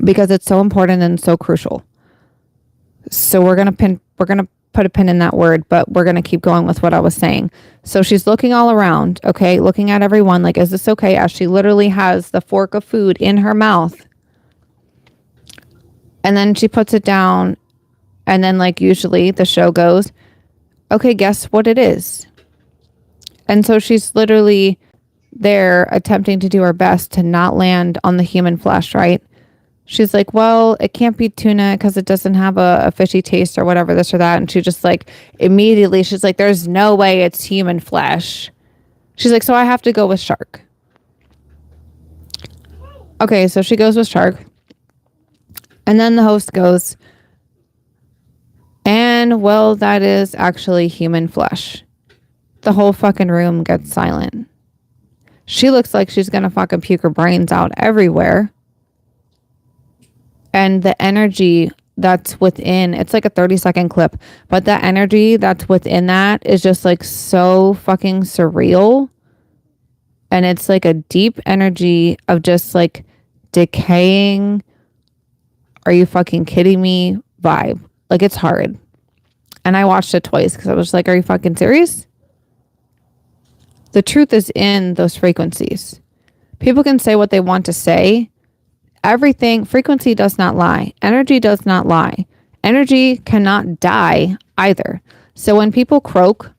because it's so important and so crucial. So we're going to put a pin in that word, but we're going to keep going with what I was saying. So she's looking all around, okay? Looking at everyone like, is this okay? As she literally has the fork of food in her mouth. And then she puts it down. And then like usually the show goes, okay, guess what it is? And so she's literally there attempting to do her best to not land on the human flesh, right? She's like, well, it can't be tuna because it doesn't have a fishy taste or whatever, this or that. And she just like immediately, she's like, there's no way it's human flesh. She's like, so I have to go with shark. Okay, so she goes with shark. And then the host goes, and well, that is actually human flesh. The whole fucking room gets silent. She looks like she's gonna fucking puke her brains out everywhere. And the energy that's within, it's like a 30-second clip, but the energy that's within that is just like so fucking surreal. And it's like a deep energy of just like decaying, are you fucking kidding me vibe. Like it's hard. And I watched it twice because I was like, are you fucking serious? The truth is in those frequencies. People can say what they want to say. Everything, frequency does not lie. Energy does not lie. Energy cannot die either. So when people croak,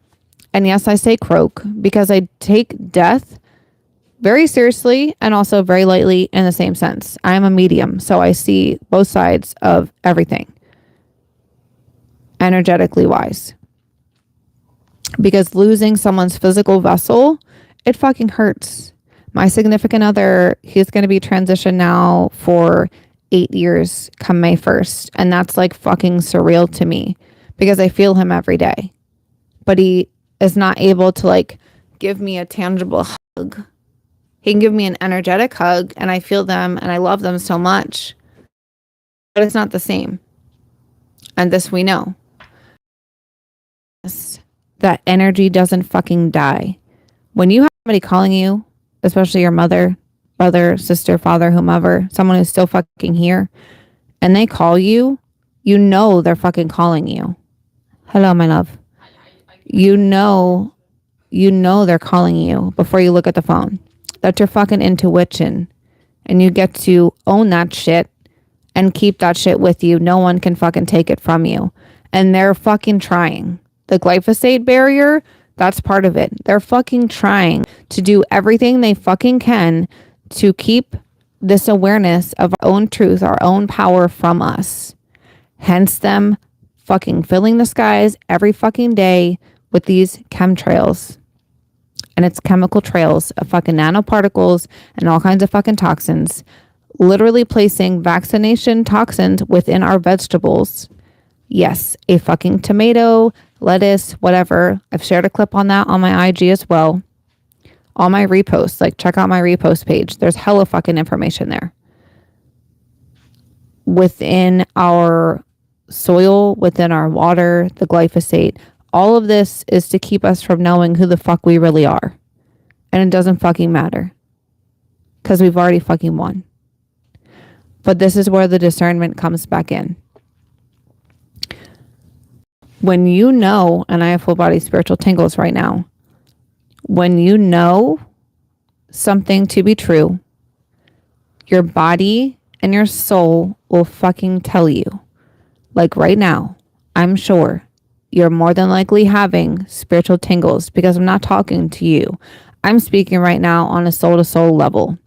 and yes, I say croak because I take death very seriously and also very lightly in the same sense. I am a medium, so I see both sides of everything, energetically wise. Because losing someone's physical vessel, it fucking hurts. My significant other, he's going to be transitioned now for 8 years come May 1st. And that's like fucking surreal to me because I feel him every day. But he is not able to like give me a tangible hug. He can give me an energetic hug and I feel them and I love them so much. But it's not the same. And this we know. That energy doesn't fucking die. When you have somebody calling you, especially your mother, brother, sister, father, whomever, someone who's still fucking here, and they call you, you know they're fucking calling you. Hello, my love. You know they're calling you before you look at the phone. That's your fucking intuition. And you get to own that shit and keep that shit with you. No one can fucking take it from you. And they're fucking trying. The glyphosate barrier, that's part of it. They're fucking trying to do everything they fucking can to keep this awareness of our own truth, our own power from us. Hence them fucking filling the skies every fucking day with these chemtrails. And it's chemical trails of fucking nanoparticles and all kinds of fucking toxins. Literally placing vaccination toxins within our vegetables. Yes, a fucking tomato, lettuce, whatever. I've shared a clip on that on my IG as well. All my reposts, like check out my repost page. There's hella fucking information there. Within our soil, within our water, the glyphosate, all of this is to keep us from knowing who the fuck we really are. And it doesn't fucking matter. Because we've already fucking won. But this is where the discernment comes back in. When you know, and I have full body spiritual tingles right now, when you know something to be true, your body and your soul will fucking tell you. Like right now, I'm sure you're more than likely having spiritual tingles because I'm not talking to you. I'm speaking right now on a soul to soul level.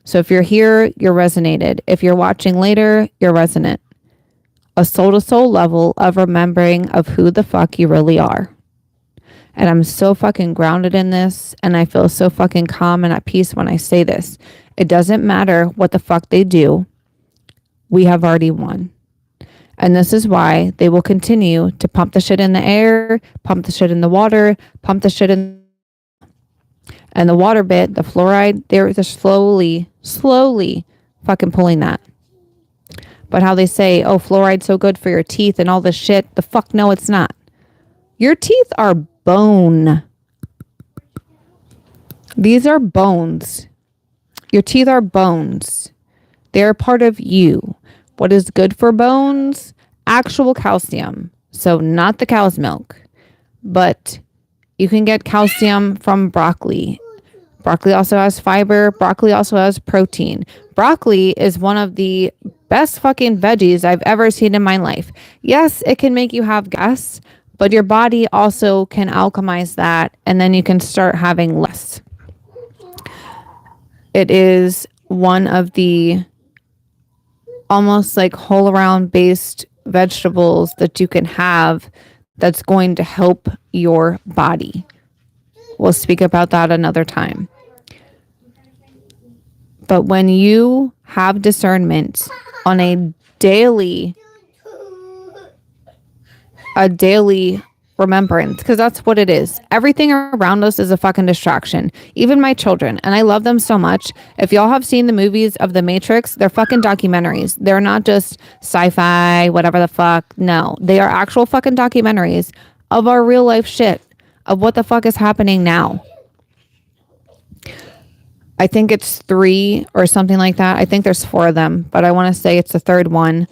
So if you're here, you're resonated. If you're watching later, you're resonant. A soul to soul level of remembering of who the fuck you really are. And I'm so fucking grounded in this. And I feel so fucking calm and at peace when I say this. It doesn't matter what the fuck they do. We have already won. And this is why they will continue to pump the shit in the air, pump the shit in the water, pump the shit in. And the water bit, the fluoride, they're slowly fucking pulling that. But how they say, oh, fluoride's so good for your teeth and all this shit. The fuck no, it's not. Your teeth are bone. These are bones. Your teeth are bones. They're part of you. What is good for bones? Actual calcium. So not the cow's milk, but you can get calcium from broccoli. Broccoli also has fiber. Broccoli also has protein. Broccoli is one of the best fucking veggies I've ever seen in my life. Yes, it can make you have gas, but your body also can alchemize that, and then you can start having less. It is one of the almost like whole around based vegetables that you can have that's going to help your body. We'll speak about that another time. But when you have discernment on a daily remembrance, because that's what it is. Everything around us is a fucking distraction. Even my children. And I love them so much. If y'all have seen the movies of The Matrix, they're fucking documentaries. They're not just sci-fi, whatever the fuck. No, they are actual fucking documentaries of our real life shit, of what the fuck is happening now. I think it's 3 or something like that. I think there's 4 of them, but I want to say it's the third one.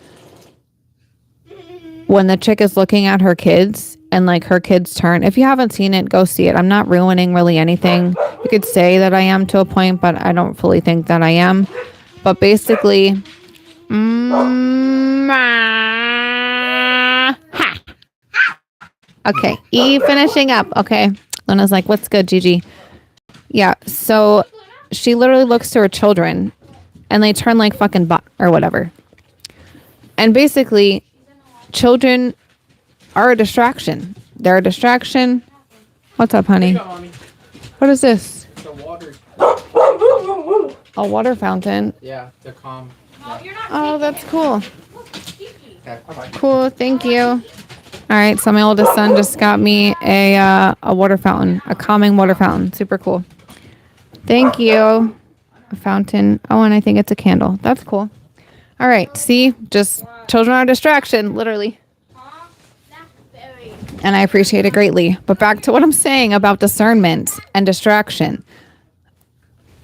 When the chick is looking at her kids and like her kids turn. If you haven't seen it, go see it. I'm not ruining really anything. You could say that I am to a point, but I don't fully think that I am. But basically, okay, finishing up. Okay, Luna's like, what's good, Gigi? Yeah, so she literally looks to her children and they turn like fucking or whatever. And basically, children are a distraction. They're a distraction. What's up, honey? What is this? It's a water. A water fountain. Yeah, to calm. Oh, that's cool. Cool, thank you. All right, so my oldest son just got me a water fountain, a calming water fountain. Super cool. Thank you. A fountain. Oh, and I think it's a candle. That's cool. All right, see, just children are a distraction, literally. And I appreciate it greatly. But back to what I'm saying about discernment and distraction.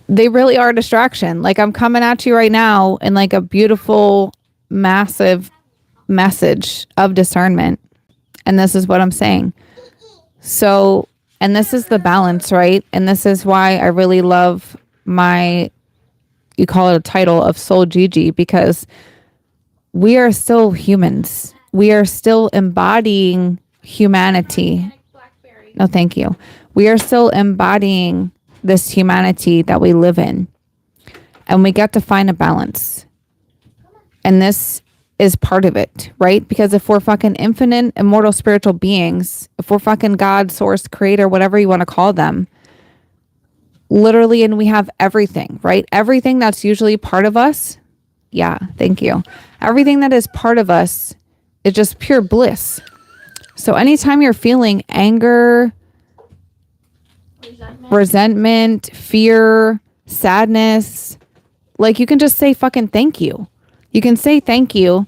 They really are a distraction. Like, I'm coming at you right now in like a beautiful, massive message of discernment. And this is what I'm saying. So, and this is the balance, right? And this is why I really love you call it a title of Soul Gigi, because we are still humans. We are still embodying humanity. No, thank you. We are still embodying this humanity that we live in. And we get to find a balance. And this is part of it, right? Because if we're fucking infinite, immortal, spiritual beings, if we're fucking God, source, creator, whatever you want to call them, literally, and we have everything, right? Everything that's usually part of us. Yeah, thank you. Everything that is part of us is just pure bliss. So anytime you're feeling anger, resentment, fear, sadness, like, you can just say fucking thank you. You can say thank you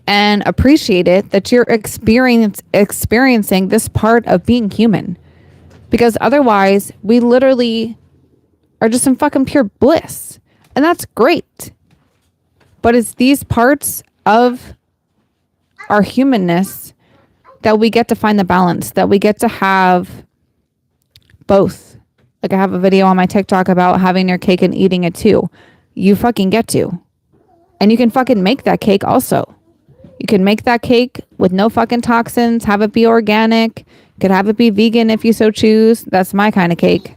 and appreciate it that you're experiencing this part of being human. Because otherwise, we literally are just in fucking pure bliss. And that's great. But it's these parts of our humanness that we get to find the balance, that we get to have both. Like, I have a video on my TikTok about having your cake and eating it too. You fucking get to. And you can fucking make that cake also. You can make that cake with no fucking toxins, have it be organic. You could have it be vegan if you so choose. That's my kind of cake.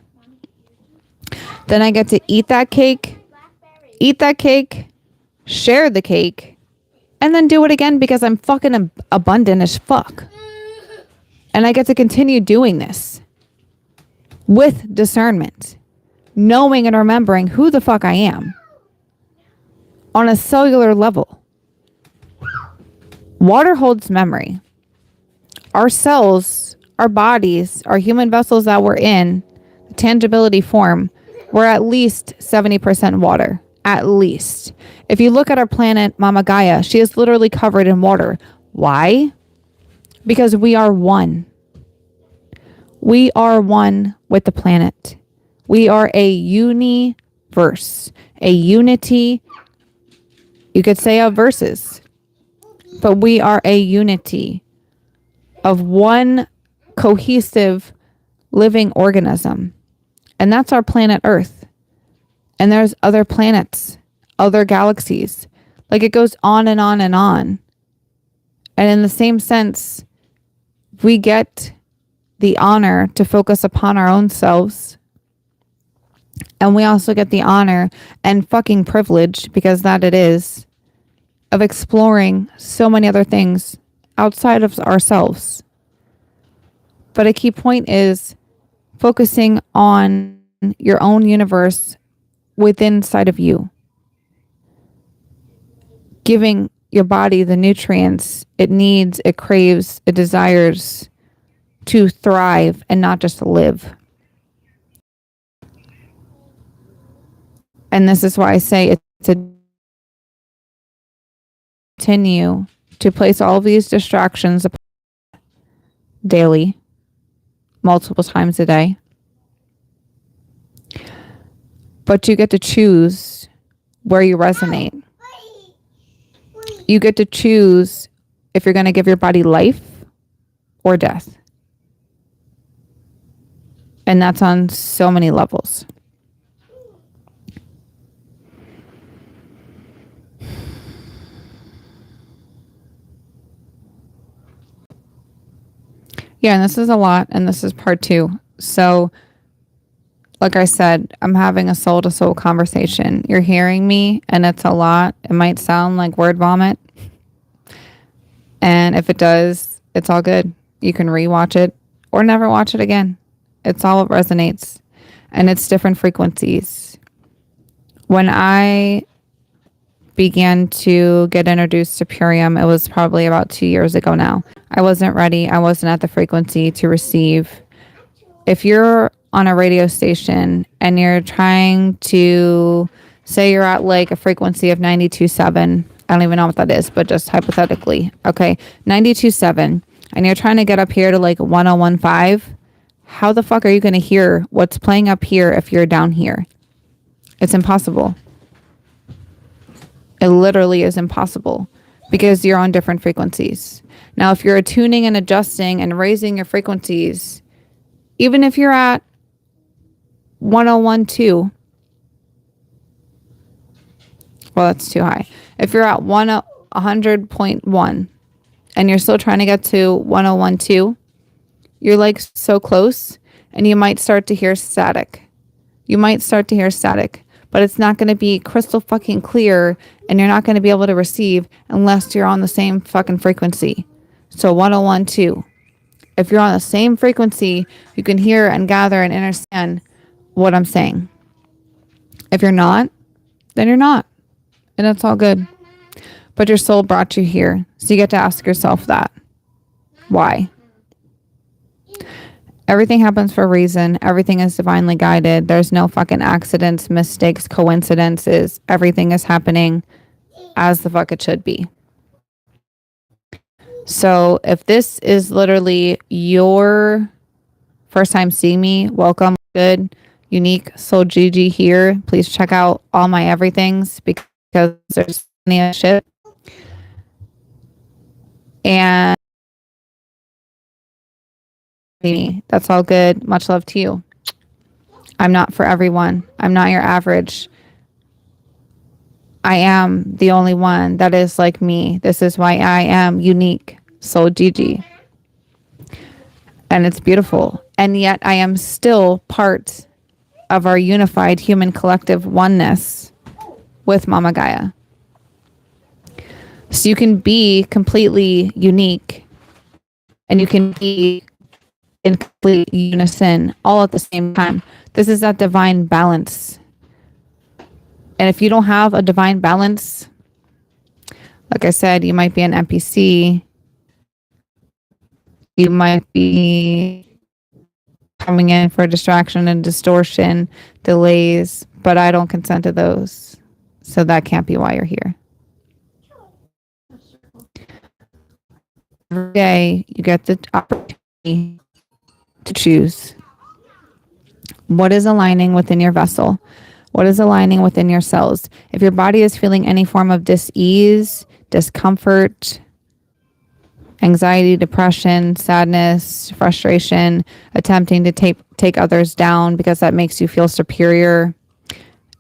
Then I get to eat that cake, share the cake, and then do it again because I'm fucking abundant as fuck. And I get to continue doing this with discernment, knowing and remembering who the fuck I am on a cellular level. Water holds memory. Our cells, our bodies, our human vessels that we're in, the tangibility form, we're at least 70% water. At least. If you look at our planet, Mama Gaia, she is literally covered in water. Why? Because we are one. We are one with the planet. We are a universe, a unity. You could say of verses, but we are a unity of one cohesive living organism. And that's our planet Earth. And there's other planets, other galaxies. Like it goes on and on and on. And in the same sense, we get the honor to focus upon our own selves. And we also get the honor and fucking privilege, because that it is, of exploring so many other things outside of ourselves. But a key point is focusing on your own universe within inside of you. Giving your body the nutrients it needs, it craves, it desires to thrive and not just live. And this is why I say it's a continue to place all of these distractions daily, multiple times a day. But you get to choose where you resonate. You get to choose if you're going to give your body life or death. And that's on so many levels. Yeah, and this is a lot, and this is part 2. So, like I said, I'm having a soul-to-soul conversation. You're hearing me, and it's a lot. It might sound like word vomit. And if it does, it's all good. You can rewatch it or never watch it again. It's all what resonates, and it's different frequencies. When I began to get introduced to Purium, it was probably about 2 years ago now. I wasn't ready. I wasn't at the frequency to receive. If you're on a radio station and you're trying to say you're at like a frequency of 92.7, I don't even know what that is, but just hypothetically, okay, 92.7, and you're trying to get up here to like 101.5, how the fuck are you going to hear what's playing up here if you're down here? It's impossible. It literally is impossible because you're on different frequencies. Now, if you're attuning and adjusting and raising your frequencies, even if you're at 101.2, well, that's too high. If you're at 100.1 and you're still trying to get to 101.2, you're like so close, and you might start to hear static. But it's not going to be crystal fucking clear, and you're not going to be able to receive unless you're on the same fucking frequency. So 101.2. If you're on the same frequency, you can hear and gather and understand what I'm saying. If you're not, then you're not. And it's all good. But your soul brought you here. So you get to ask yourself that. Why? Everything happens for a reason. Everything is divinely guided. There's no fucking accidents, mistakes, coincidences. Everything is happening as the fuck it should be. So if this is literally your first time seeing me, welcome. Good. Unique Soul Gigi here. Please check out all my everythings because there's plenty of shit. And that's all good. Much love to you. I'm not for everyone. I'm not your average. I am the only one that is like me. This is why I am unique, Soul Gigi. And it's beautiful. And yet I am still part of our unified human collective oneness with Mama Gaia. So you can be completely unique, and you can be in complete unison all at the same time. This is that divine balance. And if you don't have a divine balance, like I said, you might be an NPC. You might be coming in for distraction and distortion, delays, but I don't consent to those. So that can't be why you're here. Every day you get the opportunity to choose. What is aligning within your vessel? What is aligning within your cells? If your body is feeling any form of dis-ease, discomfort, anxiety, depression, sadness, frustration, attempting to take others down because that makes you feel superior,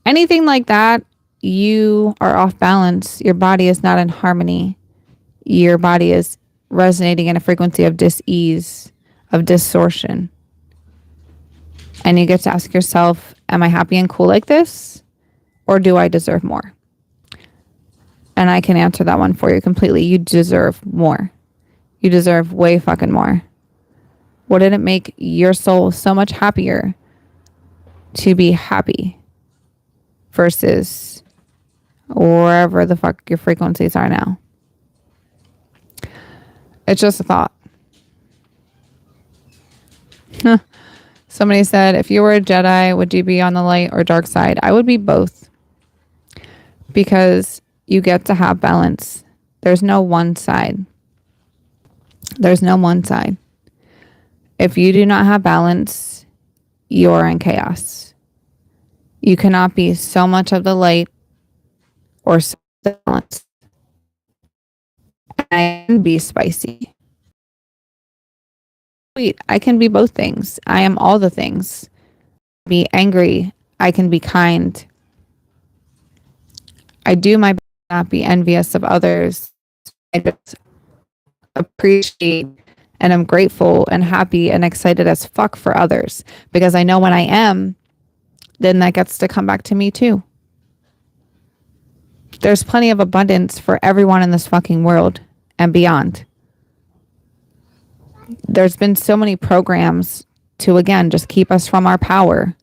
anything like that, you are off balance. Your body is not in harmony. Your body is resonating in a frequency of dis-ease, of distortion. And you get to ask yourself, am I happy and cool like this? Or do I deserve more? And I can answer that one for you completely. You deserve more. You deserve way fucking more. Wouldn't it make your soul so much happier to be happy versus wherever the fuck your frequencies are now? It's just a thought. Somebody said, if you were a Jedi, would you be on the light or dark side? I would be both. Because you get to have balance. There's no one side. There's no one side. If you do not have balance, you're in chaos. You cannot be so much of the light or so much of the balance. I can be spicy. Sweet. I can be both things. I am all the things. Be angry. I can be kind. I do my best to not be envious of others. I just appreciate and I'm grateful and happy and excited as fuck for others, because I know when I am, then that gets to come back to me too. There's plenty of abundance for everyone in this fucking world and beyond. There's been so many programs to, again, just keep us from our power.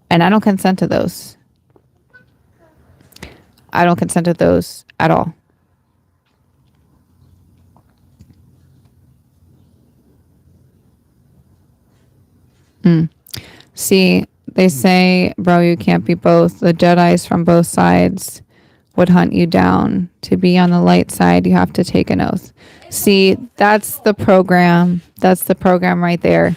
And I don't consent to those. I don't consent to those at all. See, they say, bro, you can't be both. The Jedis from both sides would hunt you down. To be on the light side, you have to take an oath. See, that's the program. That's the program right there.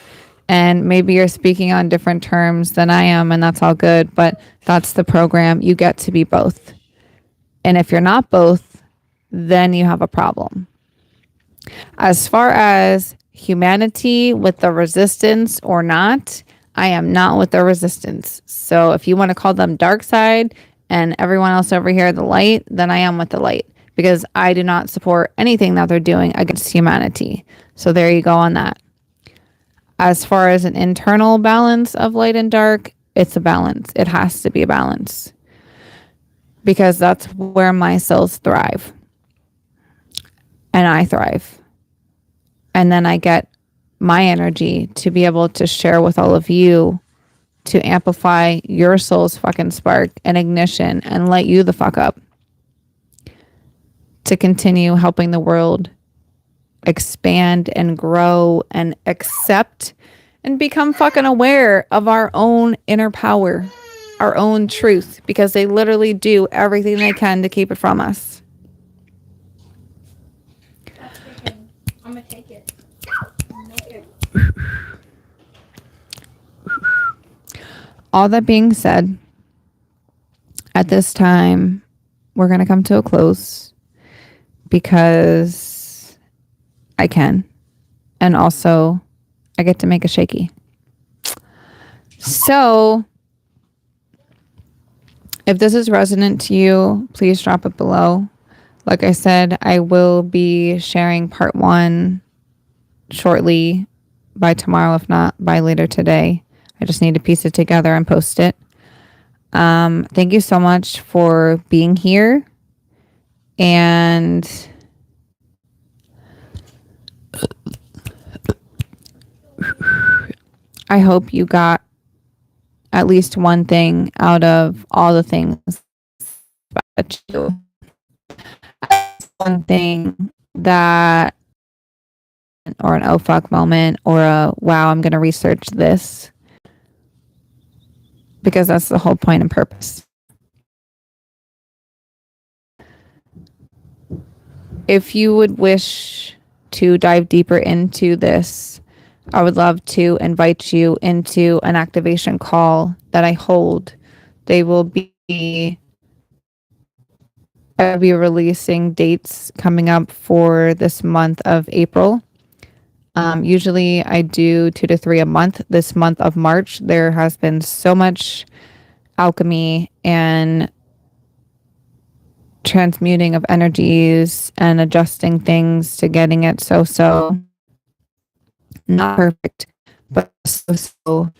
And maybe you're speaking on different terms than I am, and that's all good. But that's the program. You get to be both. And if you're not both, then you have a problem. As far as humanity with the resistance or not, I am not with the resistance. So if you want to call them dark side and everyone else over here the light, then I am with the light, because I do not support anything that they're doing against humanity. So there you go on that. As far as an internal balance of light and dark, it's a balance. It has to be a balance, because that's where my cells thrive. And I thrive. And then I get my energy to be able to share with all of you, to amplify your soul's fucking spark and ignition and light you the fuck up, to continue helping the world expand and grow and accept and become fucking aware of our own inner power, our own truth, because they literally do everything they can to keep it from us. That's freaking, I'm gonna take it. All that being said, at this time, we're going to come to a close, because I can. And also, I get to make a shaky. So, if this is resonant to you, please drop it below. Like I said, I will be sharing part 1 shortly, by tomorrow, if not by later today. I just need to piece it together and post it. Thank you so much for being here. And I hope you got at least one thing out of all the things about you. One thing that, or an oh fuck moment, or a wow, I'm going to research this. Because that's the whole point and purpose. If you would wish to dive deeper into this, I would love to invite you into an activation call that I hold. They will be I'll be releasing dates coming up for this month of April. Usually I do 2 to 3 a month. This month of March, there has been so much alchemy and transmuting of energies and adjusting things to getting it so not perfect, but so.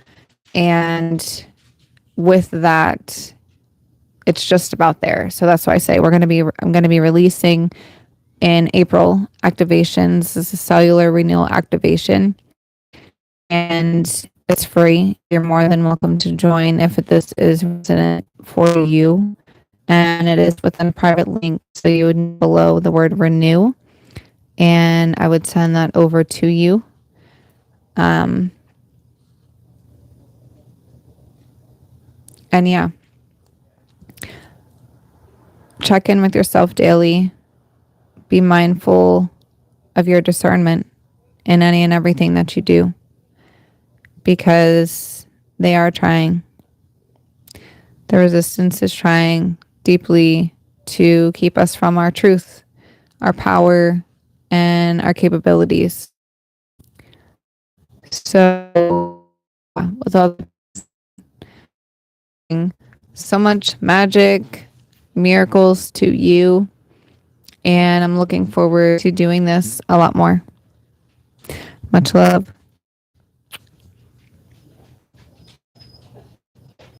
And with that, it's just about there. So that's why I say I'm going to be releasing in April activations. This is a cellular renewal activation, and it's free. You're more than welcome to join if this is resonant for you. And it is within a private link. So you would below the word renew, and I would send that over to you. And yeah, check in with yourself daily. Be mindful of your discernment in any and everything that you do, because they are trying. The resistance is trying deeply to keep us from our truth, our power, and our capabilities. So, with all so much magic, miracles to you, and I'm looking forward to doing this a lot more. Much love.